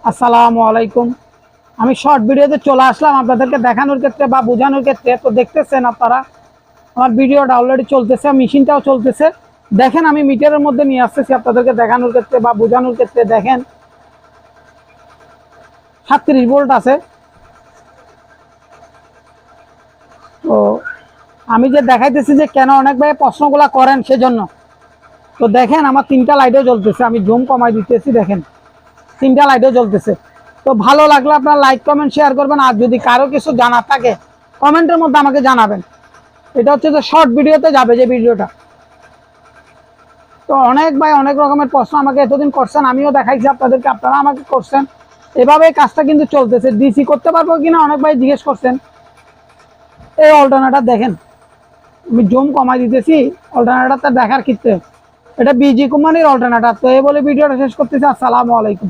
আসসালামু আলাইকুম। আমি শর্ট ভিডিওতে চলে আসলাম আপনাদেরকে দেখানোর ক্ষেত্রে বা বোঝানোর ক্ষেত্রে। তো দেখতেছেন আপনারা আমার ভিডিওটা অলরেডি চলতেছে, মেশিনটাও চলতেছে। দেখেন আমি মিটারের মধ্যে নিয়ে আসতেছি আপনাদেরকে দেখানোর ক্ষেত্রে বা বোঝানোর ক্ষেত্রে। দেখেন 37 ভোল্ট আছে। তো আমি যে দেখাইতেছি যে কেন অনেক ভাই প্রশ্নগুলো করেন সেজন্য। তো দেখেন আমার 3টা লাইটও জ্বলতেছে, আমি জুম কমাই দিতেছি, দেখেন 3টা লাইটও জ্বলতেছে। তো ভালো লাগলে আপনারা লাইক কমেন্ট শেয়ার করবেন, আর যদি কারো কিছু জানার থাকে কমেন্টের মধ্যে আমাকে জানাবেন। এটা হচ্ছে যে শর্ট ভিডিওতে যাবে যে ভিডিওটা। তো অনেক ভাই অনেক রকমের প্রশ্ন আমাকে এতদিন করছেন, আমিও দেখাইছি আপনাদেরকে, আপনারা আমাকে করছেন। এভাবে কাজটা কিন্তু চলতেছে। ডিসি করতে পারবো কিনা অনেক ভাই জিজ্ঞেস করছেন। এই অল্টারনেটর দেখেন, আমি জুম কমাই দিতেছি অল্টারনেটরটা দেখার ক্ষেত্রে। এটা বিজি কোম্পানির অল্টারনেটর। তো এই বলে ভিডিওটা শেষ করতেছি। আসসালামু আলাইকুম।